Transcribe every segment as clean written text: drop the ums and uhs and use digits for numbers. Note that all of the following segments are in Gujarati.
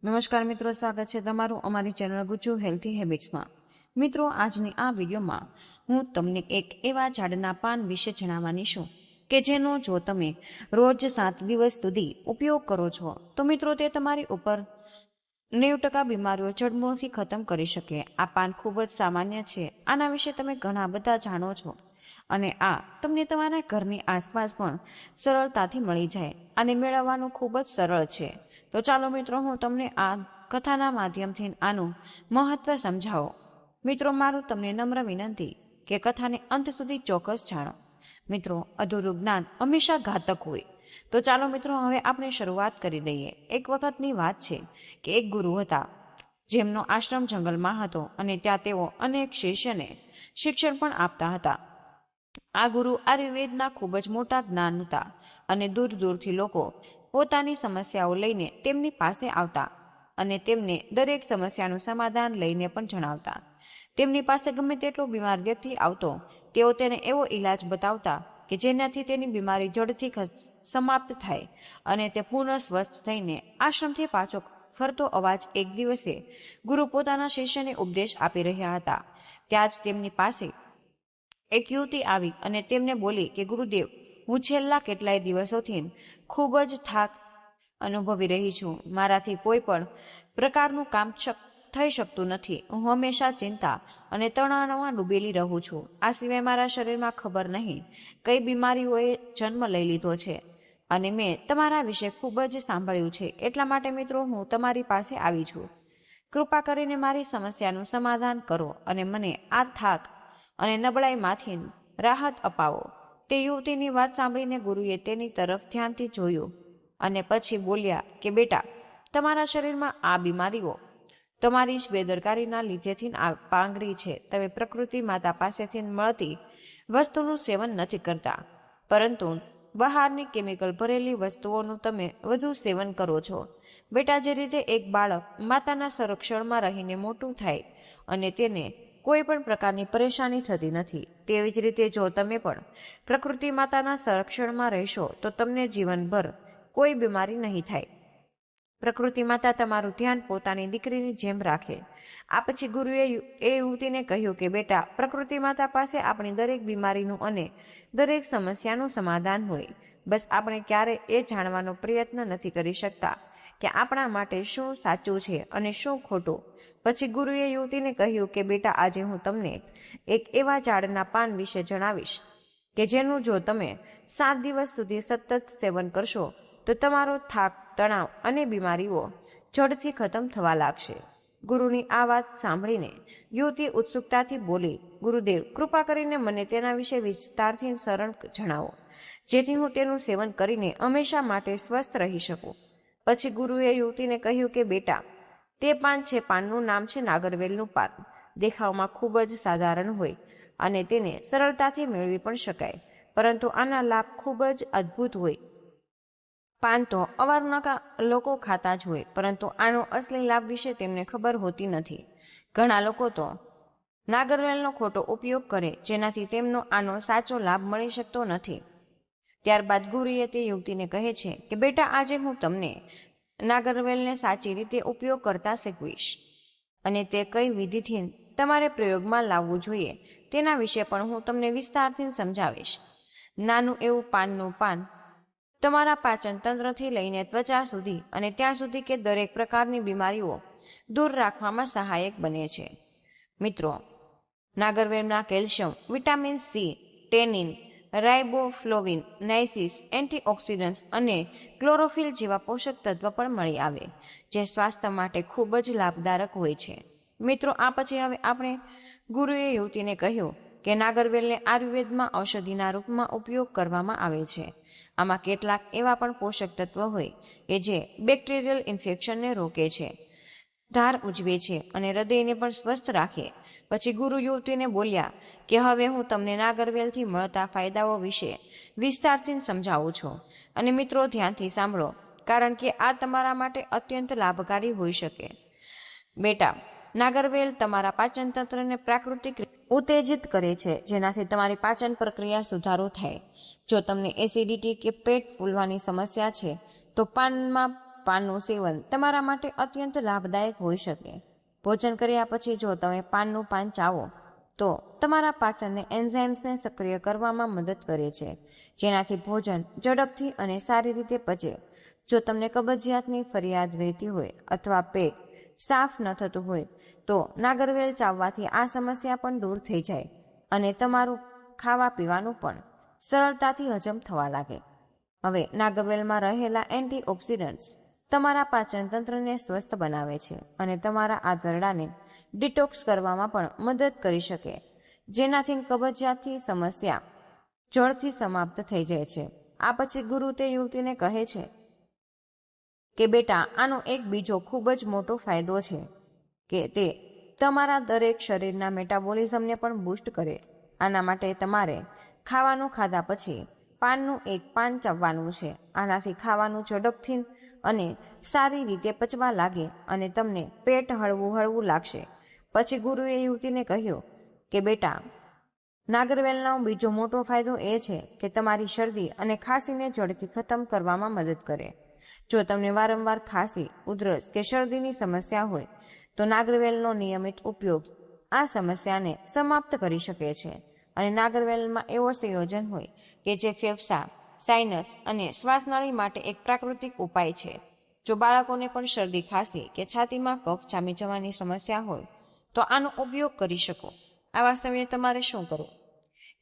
નમસ્કાર મિત્રો, સ્વાગત છે તમારું અમારી ચેનલ ગુજુ હેલ્થી હેબિટ્સમાં। મિત્રો, આજની આ વિડીયોમાં હું તમને એક એવા ઝાડના પાન વિશે જણાવવાની છું કે જેનો જો તમે રોજ 7 દિવસ સુધી ઉપયોગ કરો છો તો મિત્રો તે તમારી ઉપર 90% બીમારીઓ જડમૂળથી ખતમ કરી શકે। આ પાન ખૂબ જ સામાન્ય છે, આના વિશે તમે ઘણા બધા જાણો છો અને આ તમને તમારા ઘરની આસપાસ પણ સરળતાથી મળી જાય। આને મેળવવાનું ખૂબ જ સરળ છે। તો ચાલો મિત્રો, હું તમને આ કથાના માધ્યમથી આનું મહત્વ સમજાવો। મિત્રો, મારું તમને નમ્ર વિનંતી કે કથાને અંત સુધી ચોક્કસ જાણો। મિત્રો, અધૂરું જ્ઞાન હંમેશા ઘાતક હોય। તો ચાલો મિત્રો, હવે આપણે શરૂઆત કરી દઈએ। એક વખતની વાત છે કે એક ગુરુ હતા જેમનો આશ્રમ જંગલમાં હતો અને ત્યાં તેઓ અનેક શિષ્યને શિક્ષણ પણ આપતા હતા। આ ગુરુ આયુર્વેદના ખૂબ જ મોટા જ્ઞાન હતા અને દૂર દૂરથી લોકો પોતાની સમસ્યાઓ લઈને તેમની પાસે આવતા અને તેમને દરેક સમસ્યાનું સમાધાન લઈને પણ જણાવતા। તેમની પાસે ગમે તેટલો બીમાર વ્યક્તિ આવતો, તેઓ તેને એવો ઈલાજ બતાવતા કે જેનાથી તેની બીમારી જડથી સમાપ્ત થાય અને તે પૂર્ણ સ્વસ્થ થઈને આશ્રમથી પાછો ફરતો અવાજ એક દિવસે ગુરુ પોતાના શિષ્યને ઉપદેશ આપી રહ્યા હતા। ત્યાં જ તેમની પાસે એક યુવતી આવી અને તેમને બોલી કે ગુરુદેવ, હું છેલ્લા કેટલાય દિવસોથી ખૂબ જ થાક અનુભવી રહી છું। મારાથી કોઈ પણ પ્રકારનું કામ થઈ શકતું નથી। હું હંમેશા ચિંતા અને તણાવમાં ડૂબેલી રહું છું। આ સિવાય મારા શરીરમાં ખબર નહીં કઈ બીમારીઓએ જન્મ લઈ લીધો છે અને મેં તમારા વિશે ખૂબ જ સાંભળ્યું છે, એટલા માટે મિત્રો હું તમારી પાસે આવી છું। કૃપા કરીને મારી સમસ્યાનું સમાધાન કરો અને મને આ થાક અને નબળાઈમાંથી રાહત અપાવો। તે યુવતીની વાત સાંભળીને ગુરુએ તેની તરફ ધ્યાનથી જોયું અને પછી બોલ્યા કે બેટા, તમારા શરીરમાં આ બીમારીઓ તમારી જ બેદરકારીના લીધેથી પાંગરી છે। તમે પ્રકૃતિ માતા પાસેથી મળતી વસ્તુનું સેવન નથી કરતા, પરંતુ બહારની કેમિકલ ભરેલી વસ્તુઓનું તમે વધુ સેવન કરો છો। બેટા, જે રીતે એક બાળક માતાના સંરક્ષણમાં રહીને મોટું થાય અને તેને કોઈ પણ પ્રકારની પરેશાની થતી નથી, તેવી જ રીતે જો તમે પણ પ્રકૃતિ માતાના સંરક્ષણમાં રહેશો તો તમને જીવનભર કોઈ બીમારી નહીં થાય। પ્રકૃતિ માતા તમારું ધ્યાન પોતાની દીકરીની જેમ રાખે। આ પછી ગુરુએ એ યુવતીને કહ્યું કે બેટા, પ્રકૃતિ માતા પાસે આપણી દરેક બીમારીનું અને દરેક સમસ્યાનું સમાધાન હોય, બસ આપણે ક્યારેય એ જાણવાનો પ્રયત્ન નથી કરી શકતા કે આપણા માટે શું સાચું છે અને શું ખોટું। પછી ગુરુએ યુવતીને કહ્યું કે બેટા, આજે હું તમને એક એવા ઝાડના પાન વિશે જણાવીશ કે જેનું જો તમે 7 દિવસ સુધી સતત સેવન કરશો તો તમારો થાક, તણાવ અને બીમારીઓ જડથી ખતમ થવા લાગશે। ગુરુની આ વાત સાંભળીને યુવતી ઉત્સુકતાથી બોલી, ગુરુદેવ, કૃપા કરીને મને તેના વિશે વિસ્તારથી સરળ જણાવો, જેથી હું તેનું સેવન કરીને હંમેશા માટે સ્વસ્થ રહી શકું। પછી ગુરુએ યુવતીને કહ્યું કે બેટા, તે પાન છે, પાનનું નામ છે નાગરવેલનું પાન। દેખાવમાં ખૂબ જ સાધારણ હોય અને તેને સરળતાથી મેળવી પણ શકાય, પરંતુ આના લાભ ખૂબ જ અદ્ભુત હોય। પાન તો અવારનવાર લોકો ખાતા જ હોય, પરંતુ આનો અસલી લાભ વિશે તેમને ખબર હોતી નથી। ઘણા લોકો તો નાગરવેલનો ખોટો ઉપયોગ કરે, જેનાથી તેમનો આનો સાચો લાભ મળી શકતો નથી। ત્યારબાદ ગુરુએ તે યુવતીને કહે છે કે બેટા, આજે હું તમને નાગરવેલને સાચી રીતે ઉપયોગ કરતા શીખવીશ અને તે કઈ વિધિથી તમારે પ્રયોગમાં લાવવું જોઈએ તેના વિશે પણ હું તમને વિસ્તારથી સમજાવીશ। નાનું એવું પાનનું પાન તમારા પાચન તંત્રથી લઈને ત્વચા સુધી અને ત્યાં સુધી કે દરેક પ્રકારની બીમારીઓ દૂર રાખવામાં સહાયક બને છે। મિત્રો, નાગરવેલમાં calcium, vitamin C, tannin, રાઇબોફ્લોવિન, નાઇસિસ, antioxidants અને ક્લોરોફિલ જેવા પોષક તત્વ પણ મળી આવે, જે સ્વાસ્થ્ય માટે ખૂબ જ લાભદાયક હોય છે। મિત્રો, આ પછી હવે આપણે ગુરુએ યુવતીને કહ્યું કે નાગરવેલને આયુર્વેદમાં ઔષધિના રૂપમાં ઉપયોગ કરવામાં આવે છે। આમાં કેટલાક એવા પણ પોષક તત્વ હોય કે જે બેક્ટેરિયલ ઇન્ફેક્શનને રોકે છે, ધાર ઉજવે છે અને હૃદયને પણ સ્વસ્થ રાખે। પછી ગુરુ યુવતીને બોલ્યા કે હવે હું તમને નાગરવેલથી મળતા ફાયદાઓ વિશે વિસ્તારથી સમજાવું છું અને મિત્રો ધ્યાનથી સાંભળો, કારણ કે આ તમારા માટે અત્યંત લાભકારી હોઈ શકે। બેટા, નાગરવેલ તમારા પાચન તંત્રને પ્રાકૃતિક ઉત્તેજિત કરે છે, જેનાથી તમારી પાચન પ્રક્રિયા સુધારો થાય। જો તમને એસિડિટી કે પેટ ફૂલવાની સમસ્યા છે તો પાનમાં પાનનું સેવન તમારા માટે અત્યંત લાભદાયક હોઈ શકે. ભોજન કર્યા પછી જો તમે પાનનું પાન ચાવો તો તમારા પાચનને એન્ઝાઇમ્સને સક્રિય કરવામાં મદદ કરે છે, જેનાથી ભોજન ઝડપથી અને સારી રીતે પચે. જો તમને કબજિયાતની ફરિયાદ રહેતી હોય અથવા પેટ સાફ ન થતું હોય તો નાગરવેલ ચાવવાથી આ સમસ્યા પણ દૂર થઈ જાય અને તમારું ખાવા પીવાનું પણ સરળતાથી હજમ થવા લાગે. હવે નાગરવેલમાં રહેલા એન્ટીઓક્સિડન્ટ્સ તમારા પાચન તંત્રને સ્વસ્થ બનાવે છે અને તમારા આંતરડાને ડિટોક્સ કરવામાં પણ મદદ કરી શકે, જેનાથી કબજિયાતની સમસ્યા જળથી સમાપ્ત થઈ જાય છે. આ પછી ગુરુ તે યુવતીને કહે છે કે બેટા, આનો એક બીજો ખૂબ જ મોટો ફાયદો છે કે તે તમારા દરેક શરીરના મેટાબોલિઝમને પણ બૂસ્ટ કરે. આના માટે તમારે ખાવાનું ખાધા પછી પાનનું એક પાન ચાવવાનું છે. આનાથી ખાવાનું ઝડપથી અને સારી રીતે પચવા લાગે અને તમને પેટ હળવું હળવું લાગશે. પછી ગુરુએ યુવતીને કહ્યું કે બેટા, નાગરવેલનો બીજો મોટો ફાયદો એ છે કે તમારી શરદી અને ખાંસીને જડથી ખતમ કરવામાં મદદ કરે. જો તમને વારંવાર ખાંસી, ઉધરસ કે શરદીની સમસ્યા હોય તો નાગરવેલનો નિયમિત ઉપયોગ આ સમસ્યાને સમાપ્ત કરી શકે છે. અને નાગરવેલમાં એવો સંયોજન હોય કે જે ફેફસા, સાઇનસ અને શ્વાસનળી માટે એક પ્રાકૃતિક ઉપાય છે. જો બાળકોને પણ શરદી, ખાંસી કે છાતીમાં કફ જામી જવાની સમસ્યા હોય તો આનો ઉપયોગ કરી શકો. આવા સમયે તમારે શું કરવું?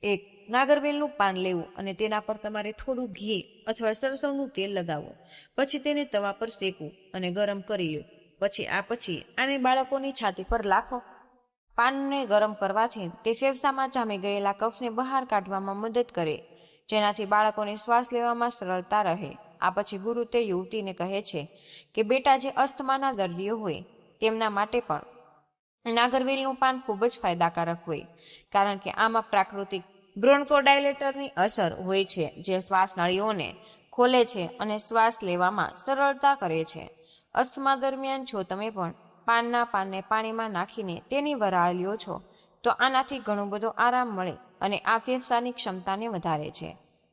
એક, નાગરવેલનું પાન લેવું અને તેના પર તમારે થોડું ઘી અથવા સરસવનું તેલ લગાવવું. પછી તેને તવા પર શેકવું અને ગરમ કરી લો. પછી આને બાળકોની છાતી પર લાખો. પાનને ગરમ કરવાથી તે ફેફસામાં જામી ગયેલા કફને બહાર કાઢવામાં મદદ કરે, જેનાથી બાળકોને શ્વાસ લેવામાં સરળતા રહે. આ પછી ગુરુ તે યુવતીને કહે છે કે બેટા, જે અસ્થમાના દર્દીઓ હોય તેમના માટે પણ નાગરવેલનું પાન ખૂબ જ ફાયદાકારક હોય, કારણ કે આમાં પ્રાકૃતિક બ્રોન્કોડાયલેટરની અસર હોય છે, જે શ્વાસનળીઓને ખોલે છે અને શ્વાસ લેવામાં સરળતા કરે છે. અસ્થમા દરમિયાન જો તમે પણ પાનના પાનને પાણીમાં નાખીને તેની વરાળ લ્યો છો તો આનાથી ઘણો બધો આરામ મળે અને આ ફેફસાની ક્ષમતાને વધારે છે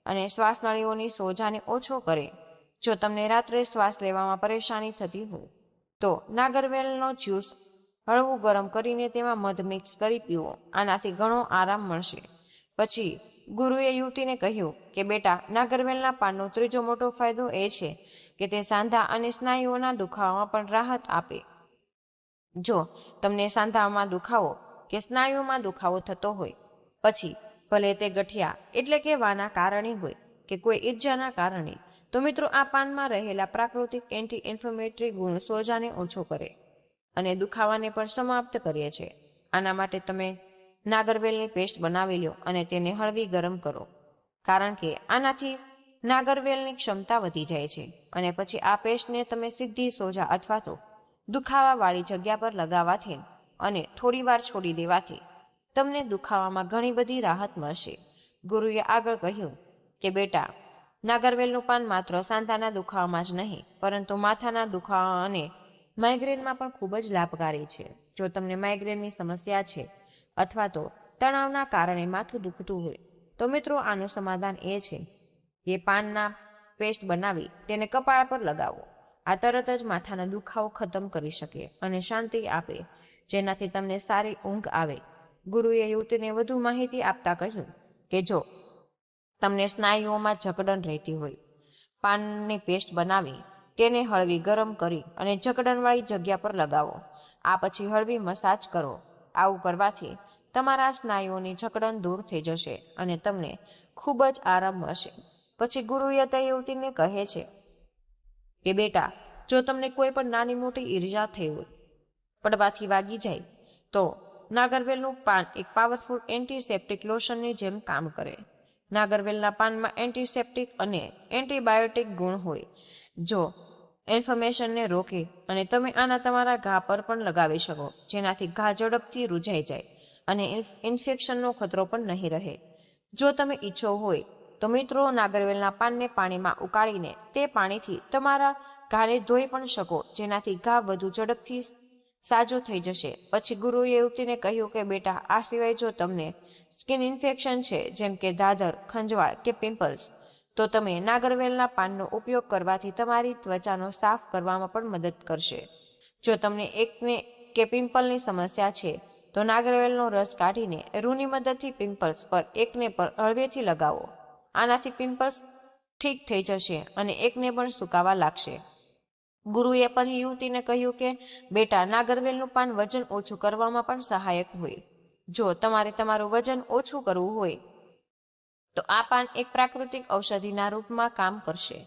અને શ્વાસનળીઓની સોજાને ઓછો કરે. જો તમને રાત્રે શ્વાસ લેવામાં પરેશાની થતી હોય તો નાગરવેલનો જ્યુસ હળવું ગરમ કરીને તેમાં મધ મિક્સ કરી પીવો. આનાથી ઘણો આરામ મળશે. પછી ગુરુએ યુવતીને કહ્યું કે બેટા, નાગરવેલના પાનનો ત્રીજો મોટો ફાયદો એ છે કે તે સાંધા અને સ્નાયુઓના દુખાવામાં પણ રાહત આપે. જો તમને સાંધામાં દુખાવો કે સ્નાયુમાં દુખાવો થતો હોય, પછી ભલે તે ગઠિયા એટલે કે વાના કારણે હોય કે કોઈ ઈજાના કારણે, તો મિત્રો આ પાનમાં રહેલા પ્રાકૃતિક એન્ટી ઇન્ફ્લેમેટરી ગુણ સોજાને ઓછો કરે અને દુખાવાને પણ સમાપ્ત કરે છે. આના માટે તમે નાગરવેલની પેસ્ટ બનાવી લો અને તેને હળવી ગરમ કરો, કારણ કે આનાથી નાગરવેલની ક્ષમતા વધી જાય છે. અને પછી આ પેસ્ટને તમે સીધી સોજા અથવા તો દુખાવાવાળી જગ્યા પર લગાવવાથી અને થોડી વાર છોડી દેવાથી તમને દુખાવામાં ઘણી બધી રાહત મળશે. ગુરુએ આગળ કહ્યું કે બેટા, નાગરવેલનું પાન માત્ર સાંધાના દુખાવામાં જ નહીં, પરંતુ માથાના દુખાવા અને માઇગ્રેનમાં પણ ખૂબ જ લાભકારી છે. જો તમને માઇગ્રેનની સમસ્યા છે અથવા તો તણાવના કારણે માથું દુખતું હોય તો મિત્રો આનું સમાધાન એ છે કે પાનના પેસ્ટ બનાવી તેને કપાળ પર લગાવો. આ તરત જ માથાનો દુખાવો ખતમ કરી શકે અને શાંતિ આપે, જેનાથી તમને સારી ઊંઘ આવે. ગુરુએ યુવતીને વધુ માહિતી આપતા કહ્યું કે જો તમને સ્નાયુઓમાં જકડન રહેતી હોય, પાનની પેસ્ટ બનાવી તેને હળવી ગરમ કરી અને જકડનવાળી જગ્યા પર લગાવો. આ પછી હળવી મસાજ કરો. આવું કરવાથી તમારા સ્નાયુઓની જકડન દૂર થઈ જશે અને તમને ખૂબ જ આરામ મળશે. પછી ગુરુએ તે યુવતીને કહે છે કે બેટા, જો તમને કોઈ પણ નાની મોટી ઈજા થઈ હોય, પડવાથી વાગી જાય, તો નાગરવેલનું પાન એક પાવરફુલ એન્ટીસેપ્ટિક લોશનની જેમ કામ કરે. નાગરવેલના પાનમાં એન્ટીસેપ્ટિક અને એન્ટીબાયોટિક ગુણ હોય, જો ઇન્ફ્લેમેશનને રોકે અને તમે આના તમારા ઘા પર પણ લગાવી શકો, જેનાથી ઘા ઝડપથી રૂઝાઈ જાય અને ઇન્ફેક્શનનો ખતરો પણ નહીં રહે. જો તમે ઈચ્છો હોય તો મિત્રો નાગરવેલના પાનને પાણીમાં ઉકાળીને તે પાણીથી તમારા ઘાને ધોઈ પણ શકો, જેનાથી ઘા વધુ ઝડપથી સાજો થઈ જશે. પછી ગુરુએ યુવતીને કહ્યું કે બેટા, આ સિવાય જો તમને સ્કિન ઇન્ફેક્શન છે, જેમ કે દાદર, ખંજવાળ કે પિમ્પલ્સ, તો તમે નાગરવેલના પાનનો ઉપયોગ કરવાથી તમારી ત્વચાનો સાફ કરવામાં પણ મદદ કરશે. જો તમને એકને કે પિમ્પલની સમસ્યા છે તો નાગરવેલનો રસ કાઢીને રૂની મદદથી પિમ્પલ્સ પર એકને પર હળવેથી લગાવો. આનાથી પિમ્પલ્સ ઠીક થઈ જશે અને એકને પણ સુકાવા લાગશે. ગુરુએ પછી યુવતીને કહ્યું કે બેટા, નાગરવેલનું પાન વજન ઓછું કરવામાં પણ સહાયક હોય. જો તમારે તમારું વજન ઓછું કરવું હોય તો આ પાન એક પ્રાકૃતિક ઔષધિના રૂપમાં કામ કરશે.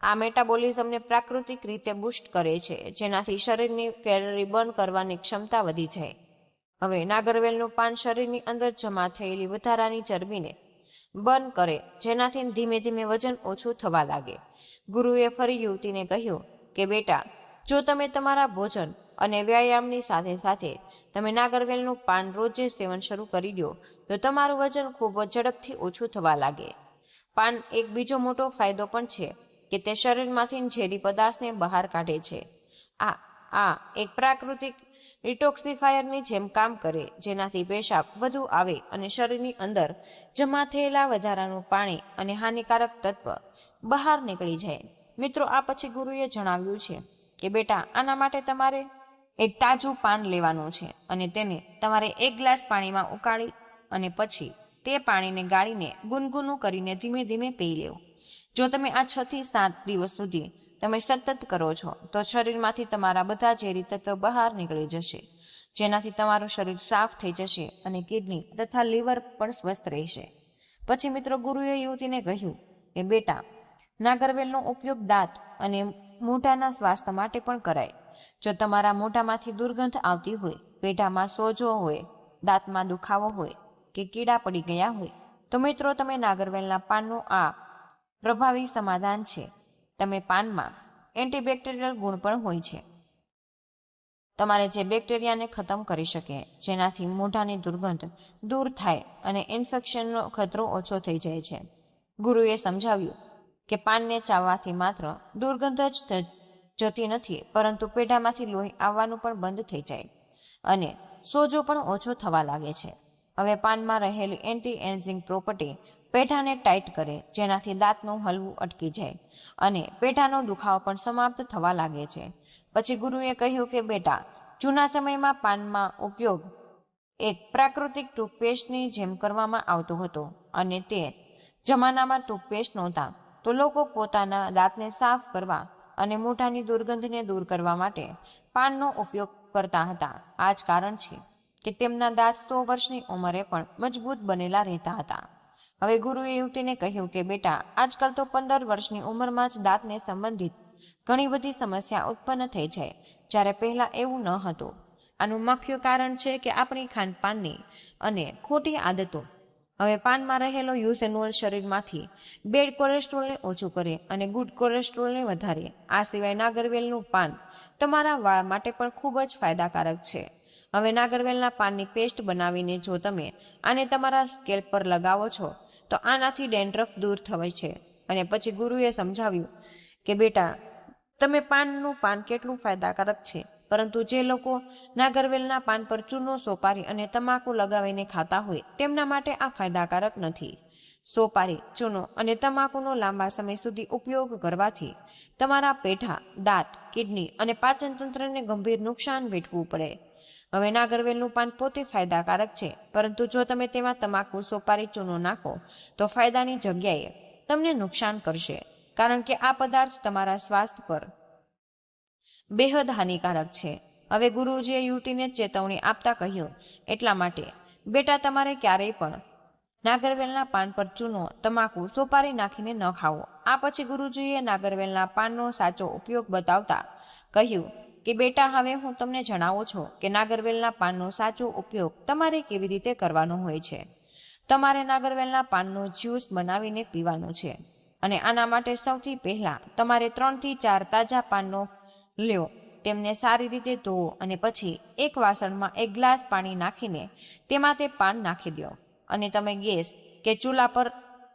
આ મેટાબોલિઝમને પ્રાકૃતિક રીતે બુસ્ટ કરે છે, જેનાથી શરીરની કેલરી બર્ન કરવાની ક્ષમતા વધી જાય. હવે નાગરવેલનું પાન શરીરની અંદર જમા થયેલી વધારાની ચરબીને બર્ન કરે, જેનાથી ધીમે ધીમે વજન ઓછું થવા લાગે. ગુરુએ ફરી યુવતીને કહ્યું કે બેટા, જો તમે તમારા ભોજન અને વ્યાયામની સાથે સાથે તમે નાગરવેલનું પાન રોજે સેવન શરૂ કરી દો તો તમારું વજન ખૂબ જ ઝડપથી ઓછું થવા લાગે. પાન એક બીજો મોટો ફાયદો પણ છે કે તે શરીરમાંથી ઝેરી પદાર્થને બહાર કાઢે છે. આ એક પ્રાકૃતિક ડિટોક્સિફાયરની જેમ કામ કરે, જેનાથી પેશાબ વધુ આવે અને શરીરની અંદર જમા થયેલા વધારાનું પાણી અને હાનિકારક તત્વ બહાર નીકળી જાય. મિત્રો, આ પછી ગુરુએ જણાવ્યું છે કે બેટા, આના માટે તમારે એક તાજું પાન લેવાનું છે અને તેને તમારે 1 ગ્લાસ પાણીમાં ઉકાળી અને પછી તે પાણીને ગાળીને ગુનગુનું કરીને ધીમે ધીમે પી લેવું. જો તમે આ 6 થી 7 દિવસ સુધી તમે સતત કરો છો તો શરીરમાંથી તમારા બધા ઝેરી તત્વો બહાર નીકળી જશે, જેનાથી તમારું શરીર સાફ થઈ જશે અને કિડની તથા લીવર પણ સ્વસ્થ રહેશે. પછી મિત્રો, ગુરુએ યુવતીને કહ્યું કે બેટા, નાગરવેલનો ઉપયોગ દાંત અને મોઢાના સ્વાસ્થ્ય માટે પણ કરાય. જો તમારા મોઢામાંથી દુર્ગંધ આવતી હોય, પેઢામાં સોજો હોય, દાંતમાં દુખાવો હોય કે કીડા પડી ગયા હોય તો મિત્રો, તમે નાગરવેલના પાનનું આ પ્રભાવી સમાધાન છે. તમે પાનમાં એન્ટીબેક્ટેરિયલ ગુણ પણ હોય છે, તમારે જે બેક્ટેરિયાને ખતમ કરી શકે, જેનાથી મોઢાની દુર્ગંધ દૂર થાય અને ઇન્ફેક્શનનો ખતરો ઓછો થઈ જાય છે. ગુરુએ સમજાવ્યું કે પાનને ચાવવાથી માત્ર દુર્ગંધ જ જતી નથી, પરંતુ પેઢામાંથી લોહી આવવાનું પણ બંધ થઈ જાય અને સોજો પણ ઓછો થવા લાગે છે. હવે પાનમાં રહેલી એન્ટી એજિંગ પ્રોપર્ટી પેઢાને ટાઈટ કરે, જેનાથી દાંતનું હલવું અટકી જાય અને પેઢાનો દુખાવો પણ સમાપ્ત થવા લાગે છે. પછી ગુરુએ કહ્યું કે બેટા, જૂના સમયમાં પાનમાં ઉપયોગ એક પ્રાકૃતિક ટૂથપેસ્ટની જેમ કરવામાં આવતો હતો અને તે જમાનામાં ટૂથપેસ્ટ નહોતા, તો લોકો પોતાના દાંતને સાફ કરવા અને મોઢાની દુર્ગંધને દૂર કરવા માટે પાનનો ઉપયોગ કરતા હતા. આ જ કારણ છે કે તેમના દાંત 100 વર્ષની ઉંમરે પણ મજબૂત બનેલા રહેતા હતા. હવે ગુરુએ યુવતીને કહ્યું કે બેટા, આજકાલ તો 15 વર્ષની ઉંમરમાં જ દાંતને સંબંધિત ઘણી બધી સમસ્યા ઉત્પન્ન થઈ જાય, જ્યારે પહેલા એવું ન હતું. આનું મુખ્ય કારણ છે કે આપણી ખાનપાનની અને ખોટી આદતો. હવે પાનમાં રહેલો યુથેનોલ શરીરમાંથી બેડ કોલેસ્ટ્રોલને ઓછું કરે અને ગુડ કોલેસ્ટ્રોલને વધારે. આ સિવાય નાગરવેલનું પાન તમારા વાળ માટે પણ ખૂબ જ ફાયદાકારક છે. હવે નાગરવેલના પાનની પેસ્ટ બનાવીને જો તમે આને તમારા સ્કેલ્પ પર લગાવો છો તો આનાથી ડેન્ડ્રફ દૂર થાય છે. અને પછી ગુરુએ સમજાવ્યું કે બેટા, તમે પાનનું પાન કેટલું ફાયદાકારક છે, પરંતુ જે લોકો નાગરવેલના પાન પર ચૂનો, સોપારી અને તમાકુ લગાવીને ખાતા હોય તેમના માટે આ ફાયદાકારક નથી. સોપારી, ચૂનો અને તમાકુનો લાંબા સમય સુધી ઉપયોગ કરવાથી તમારા પેઢા, દાંત, કિડની અને પાચન તંત્રને ગંભીર નુકસાન વેઠવું પડે. હવે નાગરવેલનું પાન પોતે ફાયદાકારક છે, પરંતુ જો તમે તેમાં તમાકુ, સોપારી, ચૂનો નાખો તો ફાયદાની જગ્યાએ તમને નુકસાન કરશે, કારણ કે આ પદાર્થ તમારા સ્વાસ્થ્ય પર બેહદ હાનિકારક છે. હવે ગુરુજીએ યુવતીને ચેતવણી આપતા કહ્યું, એટલા માટે બેટા, તમારે ક્યારેય પણ નાગરવેલના પાન પર ચૂનો, તમાકુ, સોપારી નાખીને ન ખાવો. આ પછી ગુરુજીએ નાગરવેલના પાનનો સાચો ઉપયોગ બતાવતા કહ્યું કે બેટા, હવે હું તમને જણાવું છું કે નાગરવેલના પાનનો સાચો ઉપયોગ તમારે કેવી રીતે કરવાનો હોય છે. તમારે નાગરવેલના પાનનો જ્યુસ બનાવીને પીવાનું છે અને આના માટે સૌથી પહેલા તમારે 3 થી 4 તાજા પાનનો લ્યો, તેમને સારી રીતે ધોવો અને પછી એક વાસણમાં 1 ગ્લાસ પાણી નાખીને તેમાં તે પાન નાખી દો અને તમે ગેસ કે ચૂલા પર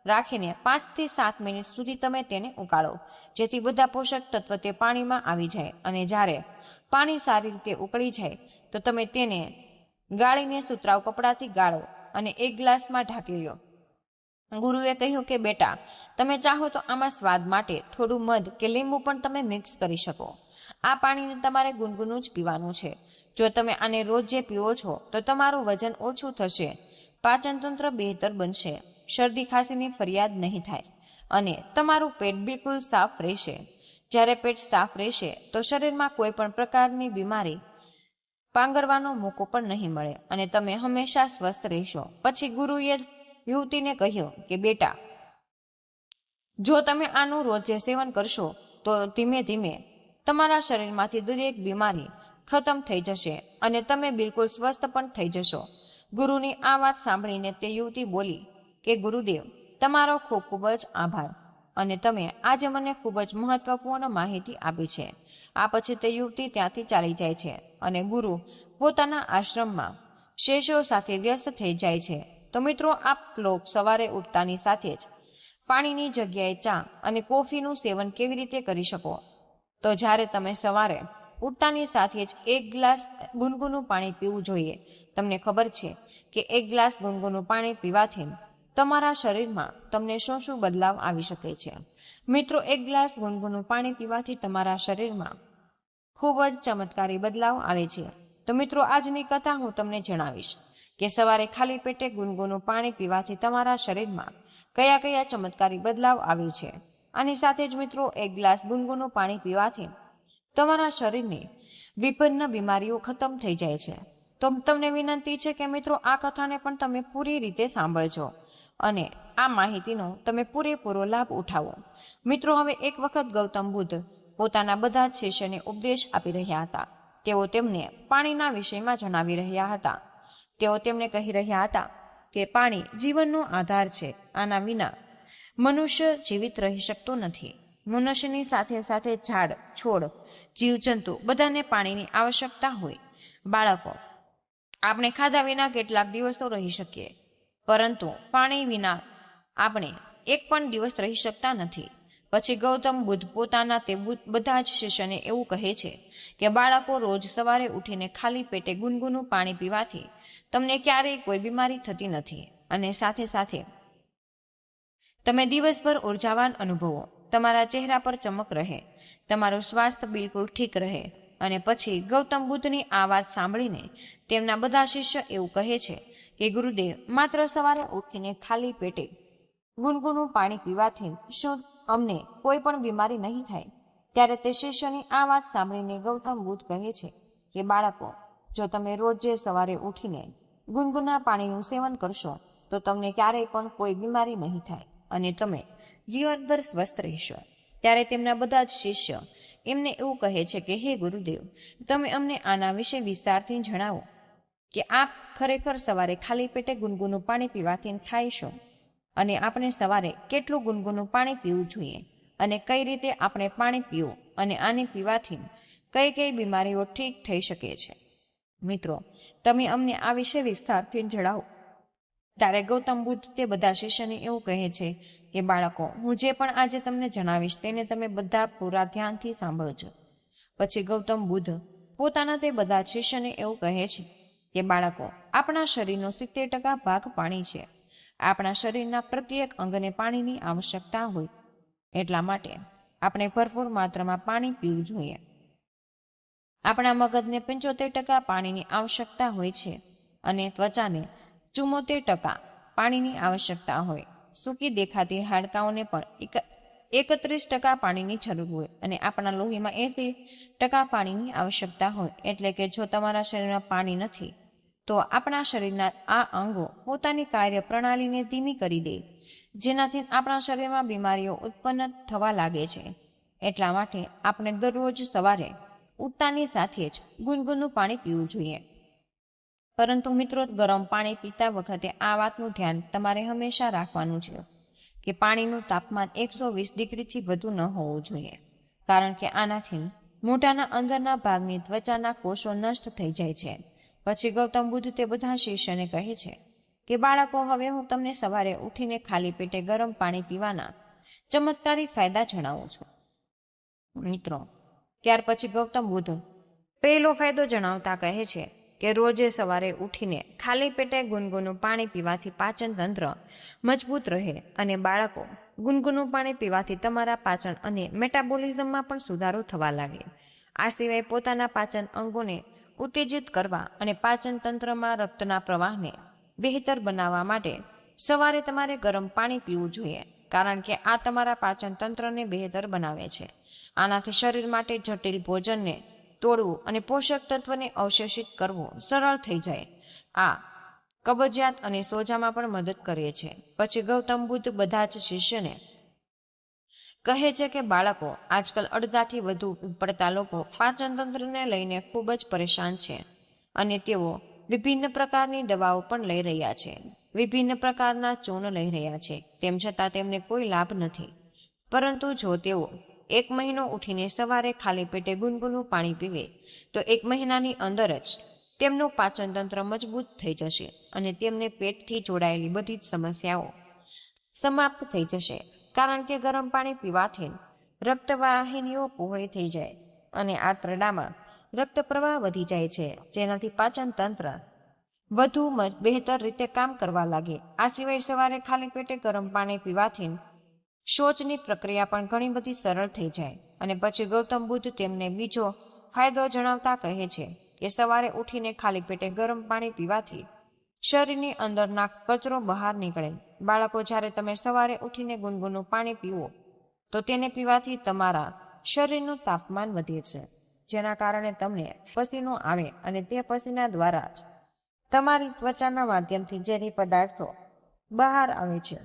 રાખીને 5 થી 7 મિનિટ સુધી તમે તેને ઉકાળો, જેથી બધા પોષક તત્વ તે પાણીમાં આવી જાય. અને જ્યારે પાણી સારી રીતે ઉકળી જાય તો તમે તેને ગાળીને સુતરાઉ કપડાથી ગાળો અને 1 ગ્લાસમાં ઢાંકી લો. ગુરુએ કહ્યું કે બેટા, તમે ચાહો તો આમાં સ્વાદ માટે થોડું મધ કે લીંબુ પણ તમે મિક્સ કરી શકો. આ પાણીને તમારે ગુનગુનું જ પીવાનું છે. જો તમે આને રોજ જે પીવો છો તો તમારું વજન ઓછું થશે, પાચન તંત્ર બહેતર બનશે, શરદી ખાંસીની ફરિયાદ નહીં થાય અને તમારું પેટ બિલકુલ સાફ રહેશે. જ્યારે પેટ સાફ રહેશે તો શરીરમાં કોઈ પણ પ્રકારની બીમારી પાંગરવાનો મોકો પણ નહીં મળે અને તમે હંમેશા સ્વસ્થ રહેશો. પછી ગુરુએ યુવતીને કહ્યું કે બેટા, જો તમે આનું રોજે સેવન કરશો તો ધીમે ધીમે તમારા શરીરમાંથી દરેક બીમારી ખતમ થઈ જશે અને તમે બિલકુલ સ્વસ્થ પણ થઈ જશો. ગુરુની આ વાત સાંભળીને તે યુવતી બોલી કે ગુરુદેવ, તમારો ખૂબ ખૂબ જ આભાર અને તમે આજે મને ખૂબ જ મહત્વપૂર્ણ માહિતી આપી છે. આ પછી તે યુવતી ત્યાંથી ચાલી જાય છે અને ગુરુ પોતાના આશ્રમમાં શેષો સાથે વ્યસ્ત થઈ જાય છે. તો મિત્રો, આપ લોક સવારે ઉઠતાની સાથે જ પાણીની જગ્યાએ ચા અને કોફીનું સેવન કેવી રીતે કરી શકો? તો જ્યારે તમે સવારે ઉઠતાની સાથે જ 1 ગ્લાસ ગુનગુનું પાણી પીવું જોઈએ. તમને ખબર છે કે 1 ગ્લાસ ગુનગુનું પાણી પીવાથી તમારા શરીરમાં તમને શું શું બદલાવ આવી શકે છે? મિત્રો, 1 ગ્લાસ ગુનગુનું પાણી પીવાથી તમારા શરીરમાં ખૂબ જ ચમત્કારી બદલાવ આવે છે. તો મિત્રો, આજની કથા હું તમને જણાવીશ કે સવારે ખાલી પેટે ગુનગુનું પાણી પીવાથી તમારા શરીરમાં કયા કયા ચમત્કારી બદલાવ આવે છે. આની સાથે જ મિત્રો, 1 ગ્લાસ ગુનગુનું પાણી પીવાથી તમારા શરીરની વિભિન્ન બીમારીઓ ખતમ થઈ જાય છે. તો તમને વિનંતી છે કે મિત્રો, આ કથાને પણ તમે પૂરી રીતે સાંભળજો અને આ માહિતીનો તમે પૂરેપૂરો લાભ ઉઠાવો. મિત્રો, હવે એક વખત ગૌતમ બુદ્ધ પોતાના બધા જ શિષ્યને ઉપદેશ આપી રહ્યા હતા. તેઓ તેમને પાણીના વિષયમાં જણાવી રહ્યા હતા. તેઓ તેમને કહી રહ્યા હતા કે પાણી જીવનનો આધાર છે. આના વિના મનુષ્ય જીવિત રહી શકતો નથી. મનુષ્યની સાથે સાથે ઝાડ, છોડ, જીવજંતુ બધાને પાણીની આવશ્યકતા હોય. બાળકો, આપણે ખાધા વિના કેટલાક દિવસો રહી શકીએ, પરંતુ પાણી વિના આપણે એક પણ દિવસ રહી શકતા નથી. પછી ગૌતમ બુદ્ધ પોતાના તે બધા જ શિષ્યને એવું કહે છે કે બાળકો, રોજ સવારે ઉઠીને ખાલી પેટે ગુનગુનું પાણી પીવાથી તમને ક્યારેય કોઈ બીમારી થતી નથી અને સાથે સાથે તમે દિવસભર ઉર્જાવાન અનુભવો, તમારા ચહેરા પર ચમક રહે, તમારું સ્વાસ્થ્ય બિલકુલ ઠીક રહે. અને પછી ગૌતમ બુદ્ધની આ વાત સાંભળીને તેમના બધા શિષ્ય એવું કહે છે કે ગુરુદેવ, માત્ર સવારે ઉઠીને ખાલી પેટે ગુનગુનું પાણી પીવાથી શું અમને કોઈ પણ બીમારી નહીં થાય? ત્યારે તે શિષ્યની આ વાત સાંભળીને ગૌતમ બુદ્ધ કહે છે કે બાળકો, જો તમે રોજ સવારે ઉઠીને ગુનગુના પાણીનું સેવન કરશો તો તમને ક્યારેય પણ કોઈ બીમારી નહીં થાય અને તમે જીવનભર સ્વસ્થ રહેશો. ત્યારે તેમના બધા જ શિષ્ય એમને એવું કહે છે કે હે ગુરુદેવ, તમે અમને આના વિશે વિસ્તારથી જણાવો કે આપ ખરેખર સવારે ખાલી પેટે ગુનગુનું પાણી પીવાથી થાય શું અને આપણે સવારે કેટલું ગુનગુનું પાણી પીવું જોઈએ અને કઈ રીતે આપણે પાણી પીવું અને આને પીવાથી કઈ કઈ બીમારીઓ ઠીક થઈ શકે છે. મિત્રો, તમે અમને આ વિશે વિસ્તારથી જણાવો. ત્યારે ગૌતમ બુદ્ધ તે બધા શિષ્યને એવું કહે છે કે બાળકો, હું જે પણ આજે તમને જણાવીશ તેને તમે બધા પૂરા ધ્યાનથી સાંભળજો. પછી ગૌતમ બુદ્ધ પોતાના તે બધા શિષ્યને એવું કહે છે કે બાળકો, આપણા શરીરનો 70% ભાગ પાણી છે. આપણા શરીરના પ્રત્યેક અંગને પાણીની આવશ્યકતા હોય, એટલા માટે આપણે ભરપૂર માત્રામાં પાણી પીવું જોઈએ. આપણા મગજને 75% પાણીની આવશ્યકતા હોય છે અને ત્વચાને 74% પાણીની આવશ્યકતા હોય. સૂકી દેખાતી હાડકાઓને પણ 31% પાણીની જરૂર હોય અને આપણા લોહીમાં 80% પાણીની આવશ્યકતા હોય. એટલે કે જો તમારા શરીરમાં પાણી નથી તો આપણા શરીરના આ અંગો પોતાની કાર્ય પ્રણાલીને ધીમી કરી દે, જેનાથી આપણા શરીરમાં બીમારીઓ ઉત્પન્ન થવા લાગે છે. એટલા માટે આપણે દરરોજ સવારે ઉઠતાની સાથે જ ગુનગુનું પાણી પીવું જોઈએ. પરંતુ મિત્રો, ગરમ પાણી પીતા વખતે આ વાતનું ધ્યાન તમારે હંમેશા રાખવાનું છે કે પાણીનું તાપમાન 120 ડિગ્રીથી વધુ ન હોવું જોઈએ, કારણ કે આનાથી મોઢાના અંદરના ભાગની ત્વચાના કોષો નષ્ટ થઈ જાય છે. પછી ગૌતમ બુદ્ધ તે બધા શિષ્યને કહે છે કે બાળકો, હવે હું તમને સવારે ઉઠીને ખાલી પેટે ગરમ પાણી પીવાના ચમત્કારી ફાયદા જણાવું છું. મિત્રો, ત્યાર પછી ગૌતમ બુદ્ધ પહેલો ફાયદો જણાવતા કહે છે કે રોજે સવારે ઉઠીને ખાલી પેટે ગુનગુનું પાણી પીવાથી પાચન તંત્ર મજબૂત રહે અને બાળકો ગુનગુનું પાણી પીવાથી તમારા પાચન અને મેટાબોલિઝમમાં પણ સુધારો થવા લાગે. આ સિવાય પોતાના પાચન અંગોને ઉત્તેજિત કરવા અને પાચન તંત્રમાં રક્તના પ્રવાહને બહેતર બનાવવા માટે સવારે તમારે ગરમ પાણી પીવું જોઈએ, કારણ કે આ તમારા પાચન તંત્રને બહેતર બનાવે છે. આનાથી શરીર માટે જટિલ ભોજનને તોડવું અને પોષક તત્વને અવશેષિત કરવું સરળ થઈ જાય. આ કબજિયાત અને સોજામાં પણ મદદ કરે છે. પછી ગૌતમ બુદ્ધ બધા જ શિષ્યને કહે છે કે બાળકો, આજકાલ અડધાથી વધુ પડતા લોકો પાચન તંત્રને લઈને ખૂબ જ પરેશાન છે અને તેઓ વિભિન્ન પ્રકારની દવાઓ પણ લઈ રહ્યા છે, વિભિન્ન પ્રકારના ચૂર્ણ લઈ રહ્યા છે, તેમ છતાં તેમને કોઈ લાભ નથી. પરંતુ જો તેઓ 1 મહિનો ઉઠીને સવારે ખાલી પેટે ગુનગુનું પાણી પીવે તો 1 મહિનાની અંદર જ તેમનું પાચન તંત્ર મજબૂત થઈ જશે અને તેમને પેટથી જોડાયેલી બધી જ સમસ્યાઓ સમાપ્ત થઈ જશે. કારણ કે ગરમ પાણી પીવાથી રક્તવાહિનીઓ પહોળી થઈ જાય અને આંતરડામાં રક્ત પ્રવાહ વધી જાય છે, જેનાથી પાચન તંત્ર વધુ બહેતર રીતે કામ કરવા લાગે. આ સિવાય સવારે ખાલી પેટે ગરમ પાણી પીવાથી શૌચની પ્રક્રિયા પણ ઘણી બધી સરળ થઈ જાય. અને પછી ગૌતમ બુદ્ધ તેમને બીજો ફાયદો જણાવતા કહે છે કે સવારે ઉઠીને ખાલી પેટે ગરમ પાણી પીવાથી શરીરની અંદરના કચરો બહાર નીકળે. બાળકો, જ્યારે તમે સવારે ઉઠીને ગુનગુનું પાણી પીવો તો તેને પીવાથી તમારા શરીરનું તાપમાન વધે છે, જેના કારણે તમને પસીનો આવે અને તે પસીના દ્વારા જ તમારી ત્વચાના માધ્યમથી ઝેરી પદાર્થો બહાર આવે છે.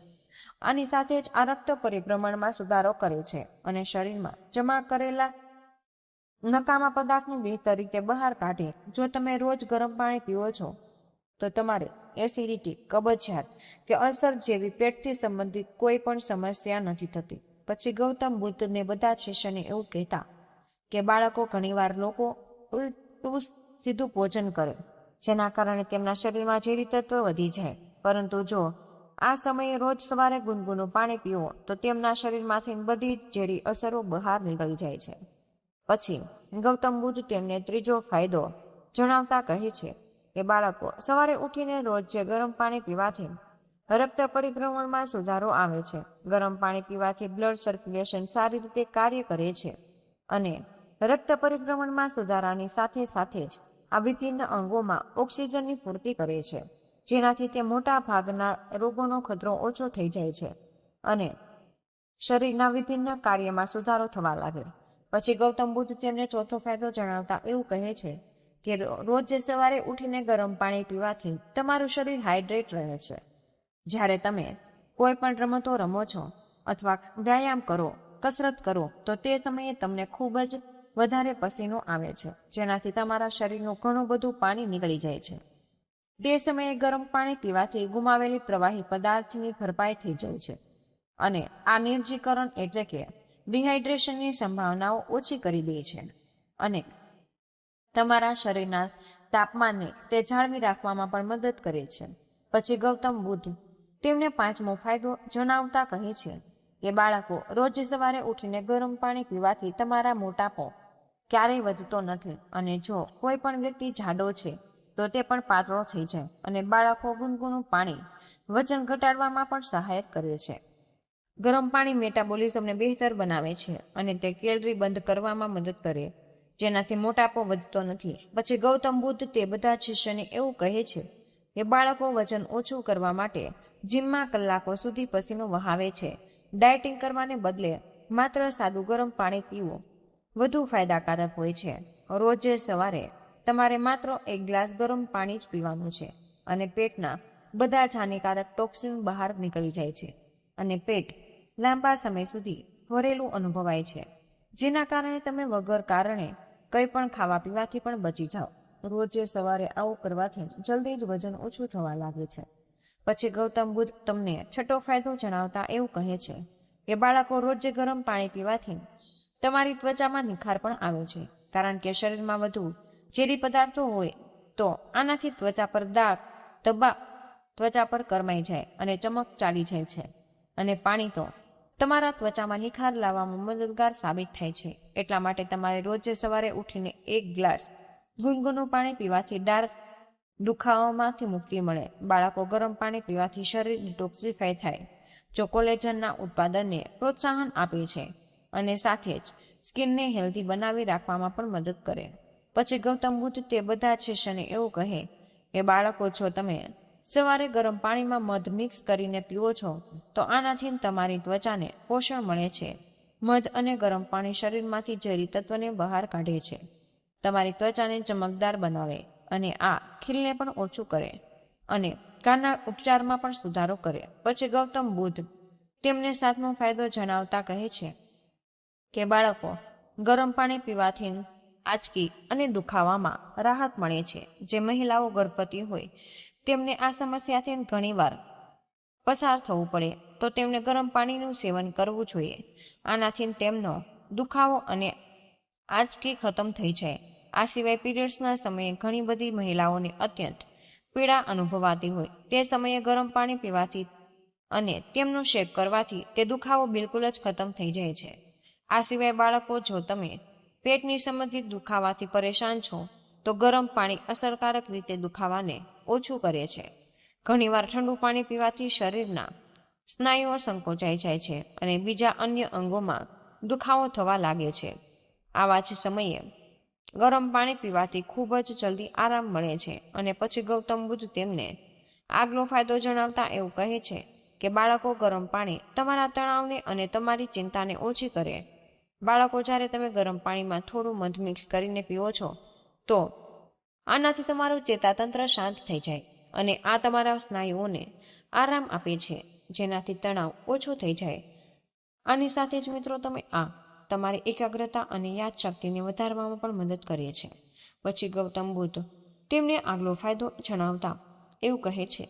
આની સાથે જ આ રક્ત પરિભ્રમણમાં સુધારો કરે છે અને શરીરમાં જમા કરેલા નકામા પદાર્થને બહેતર રીતે બહાર કાઢે. જો તમે રોજ ગરમ પાણી પીવો છો તો તમારે એસિડિટી, કબજિયાત કે અલ્સર જેવી પેટથી સંબંધિત કોઈ પણ સમસ્યા નથી થતી. પછી ગૌતમ બુદ્ધને બધા શિષ્યને એવું કહેતા કે બાળકો, ઘણીવાર લોકો ઉલટું સીધું ભોજન કરે, જેના કારણે તેમના શરીરમાં ઝેરી તત્વ વધી જાય. પરંતુ જો આ સમયે રોજ સવારે ગુનગુનું પાણી પીવો તો તેમના શરીરમાંથી બધી જ ઝેરી અસરો બહાર નીકળી જાય છે. પછી ગૌતમ બુદ્ધ તેમને ત્રીજો ફાયદો જણાવતા કહે છે કે બાળકો, સવારે ઉઠીને રોજ જે ગરમ પાણી પીવાથી રક્ત પરિભ્રમણમાં સુધારો આવે છે. ગરમ પાણી પીવાથી બ્લડ સર્ક્યુલેશન સારી રીતે કાર્ય કરે છે અને રક્ત પરિભ્રમણમાં સુધારાની સાથે સાથે જ આ વિભિન્ન અંગોમાં ઓક્સિજનની પૂર્તિ કરે છે, જેનાથી તે મોટા ભાગના રોગોનો ખતરો ઓછો થઈ જાય છે અને શરીરના વિભિન્ન કાર્યમાં સુધારો થવા લાગે. પછી ગૌતમ બુદ્ધ તેમને ચોથો ફાયદો જણાવતા એવું કહે છે કે રોજ સવારે ઉઠીને ગરમ પાણી પીવાથી તમારું શરીર હાઇડ્રેટ રહે છે. જ્યારે તમે કોઈ પણ રમતો રમો છો અથવા વ્યાયામ કરો, કસરત કરો તો તે સમયે તમને ખૂબ જ વધારે પસીનો આવે છે, જેનાથી તમારા શરીરનું ઘણું બધું પાણી નીકળી જાય છે. તે સમયે ગરમ પાણી પીવાથી ગુમાવેલી પ્રવાહી પદાર્થની ભરપાઈ થઈ જાય છે અને આ નિર્જીકરણ એટલે કે ડિહાઇડ્રેશનની સંભાવનાઓ ઓછી કરી દે છે અને તમારા શરીરના તાપમાનને તે જાળવી રાખવામાં પણ મદદ કરે છે. પછી ગૌતમ બુદ્ધ તેમને પાંચમો ફાયદો જણાવતા કહે છે કે બાળકો, રોજ સવારે ઉઠીને ગરમ પાણી પીવાથી તમારા મોટાપો ક્યારેય વધતો નથી અને જો કોઈ પણ વ્યક્તિ જાડો છે તો તે પણ પાતળો થઈ જાય અને બાળકો, ગુનગુનું પાણી વજન ઘટાડવામાં પણ સહાયક કરે છે. ગરમ પાણી મેટાબોલિઝમને બહેતર બનાવે છે અને તે કેલરી બંધ કરવામાં મદદ કરે, જેનાથી મોટાપો વધતો નથી. પછી ગૌતમ બુદ્ધ તે બધા શિષ્યને એવું કહે છે કે બાળકો, વજન ઓછું કરવા માટે જીમમાં કલાકો સુધી પસીનો વહાવે છે. ડાયટિંગ કરવાને બદલે માત્ર સાદું ગરમ પાણી પીવું વધુ ફાયદાકારક હોય છે. રોજ સવારે તમારે માત્ર 1 ગ્લાસ ગરમ પાણી જ પીવાનું છે અને પેટના બધા જ હાનિકારક ટોક્સિન બહાર નીકળી જાય છે અને પેટ લાંબા સમય સુધી ભરેલું અનુભવાય છે, જેના કારણે તમે વગર કારણે કંઈ પણ ખાવા પીવાથી પણ બચી જાઓ. રોજ સવારે આવું કરવાથી જલ્દી જ વજન ઓછું થવા લાગે છે. પછી ગૌતમ બુદ્ધ તમને છઠ્ઠો ફાયદો જણાવતા એવું કહે છે કે બાળકો, રોજ ગરમ પાણી પીવાથી તમારી ત્વચામાં નિખાર પણ આવે છે, કારણ કે શરીરમાં વધુ ઝેરી પદાર્થો હોય તો આનાથી ત્વચા પર દાગ, ધબ્બા ત્વચા પર કરમાઈ જાય અને ચમક ચાલી જાય છે અને પાણી તો તમારા ત્વચામાં નિખાર લાવવામાં મદદગાર સાબિત થાય છે. એટલા માટે તમારે રોજ સવારે ઉઠીને 1 ગ્લાસ ગુનગુનું પાણી પીવાથી દાઢ દુખાવામાંથી મુક્તિ મળે. બાળકો ગરમ પાણી પીવાથી શરીર ડિટોક્સિફાય થાય, જો કોલેજનના ઉત્પાદનને પ્રોત્સાહન આપે છે અને સાથે જ સ્કિનને હેલ્ધી બનાવી રાખવામાં પણ મદદ કરે. પછી ગૌતમ બુદ્ધ તે બધા જ શિષ્યને એવું કહે કે બાળકો, જો તમે સવારે ગરમ પાણીમાં મધ મિક્સ કરીને પીવો છો તો આનાથી તમારી ત્વચાને પોષણ મળે છે. મધ અને ગરમ પાણી શરીરમાંથી ઝેરી તત્વને બહાર કાઢે છે, તમારી ત્વચાને ચમકદાર બનાવે અને આ ખીલને પણ ઓછું કરે અને કાનના ઉપચારમાં પણ સુધારો કરે. પછી ગૌતમ બુદ્ધ તેમને 7મો ફાયદો જણાવતા કહે છે કે બાળકો, ગરમ પાણી પીવાથી આંચકી અને દુખાવામાં રાહત મળે છે. જે મહિલાઓ ગર્ભવતી હોય તેમને આ સમસ્યાથી ઘણીવાર પસાર થવું પડે તો તેમને ગરમ પાણીનું સેવન કરવું જોઈએ. આનાથી તેમનો દુખાવો અને આંચકી ખતમ થઈ જાય. આ સિવાય પીરિયડ્સના સમયે ઘણી બધી મહિલાઓને અત્યંત પીડા અનુભવાતી હોય તે સમયે ગરમ પાણી પીવાથી અને તેમનો શેક કરવાથી તે દુખાવો બિલકુલ જ ખતમ થઈ જાય છે. આ સિવાય બાળકો, જો તમે પેટની સંબંધિત દુખાવાથી પરેશાન છો તો ગરમ પાણી અસરકારક રીતે દુખાવાને ઓછું કરે છે. ઘણીવાર ઠંડુ પાણી પીવાથી શરીરના સ્નાયુઓ સંકોચાઈ જાય છે અને બીજા અન્ય અંગોમાં દુખાવો થવા લાગે છે. આવા જ સમયે ગરમ પાણી પીવાથી ખૂબ જ જલ્દી આરામ મળે છે. અને પછી ગૌતમ બુદ્ધ તેમને આગલો ફાયદો જણાવતા એવું કહે છે કે બાળકો, ગરમ પાણી તમારા તણાવને અને તમારી ચિંતાને ઓછી કરે. બાળકો, જ્યારે તમે ગરમ પાણીમાં થોડું મધ મિક્સ કરીને પીવો છો તો આનાથી તમારું ચેતાતંત્ર શાંત થઈ જાય અને આ તમારા સ્નાયુઓને આરામ આપે છે, જેનાથી તણાવ ઓછો થઈ જાય. આની સાથે જ મિત્રો તમે તમારી એકાગ્રતા અને યાદશક્તિને વધારવામાં પણ મદદ કરે છે. પછી ગૌતમ બુદ્ધ તેમને આગલો ફાયદો જણાવતા એવું કહે છે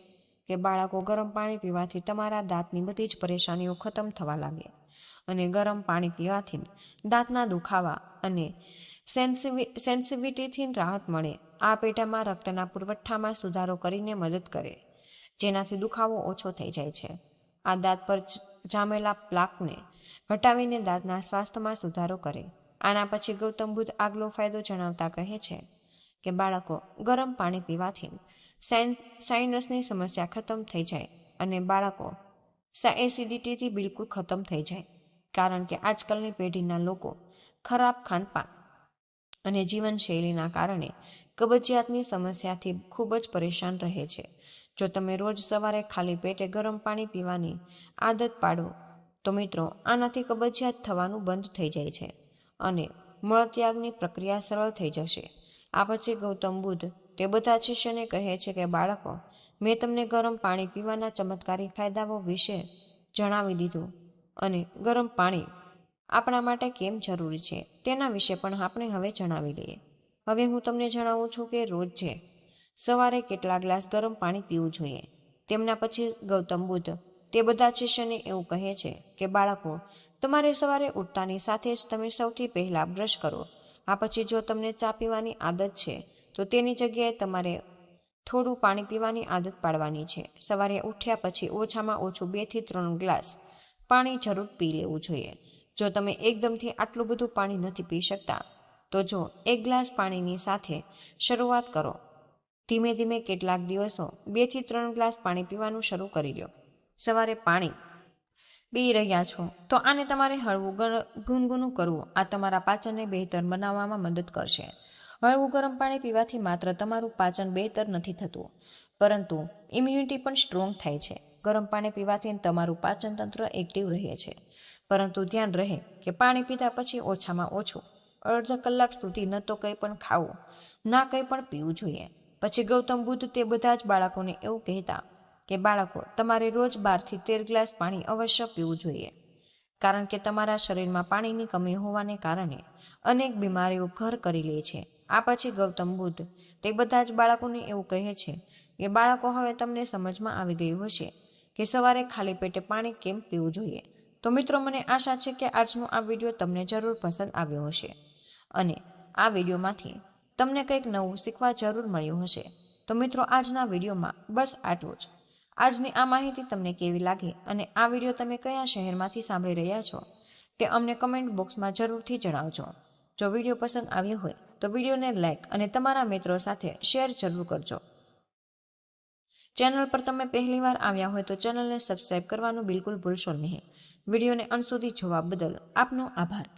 કે બાળકો, ગરમ પાણી પીવાથી તમારા દાંતની બધી જ પરેશાનીઓ ખતમ થવા લાગે અને ગરમ પાણી પીવાથી દાંતના દુખાવા અને સેન્સિટિવિટીથી રાહત મળે. આ પેટામાં રક્તના પુરવઠામાં સુધારો કરીને મદદ કરે, જેનાથી દુખાવો ઓછો થઈ જાય છે. આ દાંત પર જામેલા પ્લાકને હટાવીને દાંતના સ્વાસ્થ્યમાં સુધારો કરે. આના પછી ગૌતમ બુદ્ધ આગલો ફાયદો જણાવતા કહે છે કે બાળકો, ગરમ પાણી પીવાથી સાઇનસની સમસ્યા ખતમ થઈ જાય અને બાળકો, એસિડિટીથી બિલકુલ ખતમ થઈ જાય. કારણ કે આજકાલની પેઢીના લોકો ખરાબ ખાનપાન અને જીવનશૈલીના કારણે કબજિયાતની સમસ્યાથી ખૂબ જ પરેશાન રહે છે. જો તમે રોજ સવારે ખાલી પેટે ગરમ પાણી પીવાની આદત પાડો તો મિત્રો, આનાથી કબજિયાત થવાનું બંધ થઈ જાય છે અને મળત્યાગની પ્રક્રિયા સરળ થઈ જશે. આ પછી ગૌતમ બુદ્ધ તે બધા શિષ્યને કહે છે કે બાળકો, મેં તમને ગરમ પાણી પીવાના ચમત્કારી ફાયદાઓ વિશે જણાવી દીધું અને ગરમ પાણી આપણા માટે કેમ જરૂરી છે તેના વિશે પણ આપણે હવે જણાવી લઈએ. હવે હું તમને જણાવું છું કે રોજ સવારે કેટલા ગ્લાસ ગરમ પાણી પીવું જોઈએ. તેમના પછી ગૌતમ બુદ્ધ તે બધા શિષ્યને એવું કહે છે કે બાળકો, તમારે સવારે ઉઠતાની સાથે જ તમે સૌથી પહેલા બ્રશ કરો. આ પછી જો તમને ચા પીવાની આદત છે તો તેની જગ્યાએ તમારે થોડું પાણી પીવાની આદત પાડવાની છે. સવારે ઉઠ્યા પછી ઓછામાં ઓછું 2 થી 3 ગ્લાસ પાણી જરૂર પી લેવું જોઈએ. જો તમે એકદમથી આટલું બધું પાણી નથી પી શકતા તો જો 1 ગ્લાસ પાણીની સાથે શરૂઆત કરો. ધીમે ધીમે કેટલાક દિવસો 2 થી 3 ગ્લાસ પાણી પીવાનું શરૂ કરી દો. સવારે પાણી પી રહ્યા છો તો આને તમારે હળવું ગુનગુનું કરવું. આ તમારા પાચનને બહેતર બનાવવામાં મદદ કરશે. હળવું ગરમ પાણી પીવાથી માત્ર તમારું પાચન બહેતર નથી થતું, પરંતુ ઇમ્યુનિટી પણ સ્ટ્રોંગ થાય છે. ગરમ પાણી પીવાથી તમારું પાચન તંત્ર એક્ટિવ રહે છે, પરંતુ ધ્યાન રહે કે પાણી પીતા પછી ઓછામાં ઓછું અડધા કલાક સુધી ન તો કંઈ પણ ખાવું, ના કંઈ પણ પીવું જોઈએ. પછી ગૌતમ બુદ્ધ તે બધા જ બાળકોને એવું કહેતા કે બાળકો, તમારે રોજ 12 થી 13 ગ્લાસ પાણી અવશ્ય પીવું જોઈએ, કારણ કે તમારા શરીરમાં પાણીની કમી હોવાને કારણે અનેક બીમારીઓ ઘર કરી લે છે. આ પછી ગૌતમ બુદ્ધ તે બધા જ બાળકોને એવું કહે છે કે બાળકો, હવે તમને સમજમાં આવી ગયું હશે કે સવારે ખાલી પેટે પાણી કેમ પીવું જોઈએ. તો મિત્રો, મને આશા છે કે આજનો આ વિડીયો તમને જરૂર પસંદ આવ્યો હશે અને આ વિડીયોમાંથી તમને કંઈક નવું શીખવા જરૂર મળ્યું હશે. તો મિત્રો, આજના વિડીયોમાં બસ આટલું જ. આજની આ માહિતી તમને કેવી લાગી અને આ વિડીયો તમે કયા શહેરમાંથી સાંભળી રહ્યા છો તે અમને કમેન્ટ બોક્સમાં જરૂરથી જણાવજો. જો વિડીયો પસંદ આવ્યો હોય તો વિડીયોને લાઇક અને તમારા મિત્રો સાથે શેર જરૂર કરજો. ચેનલ પર તમે પહેલીવાર આવ્યા હોય તો ચેનલને સબસ્ક્રાઇબ કરવાનું બિલકુલ ભૂલશો નહીં. વિડીયોને અંત સુધી જોવા બદલ આપનો આભાર.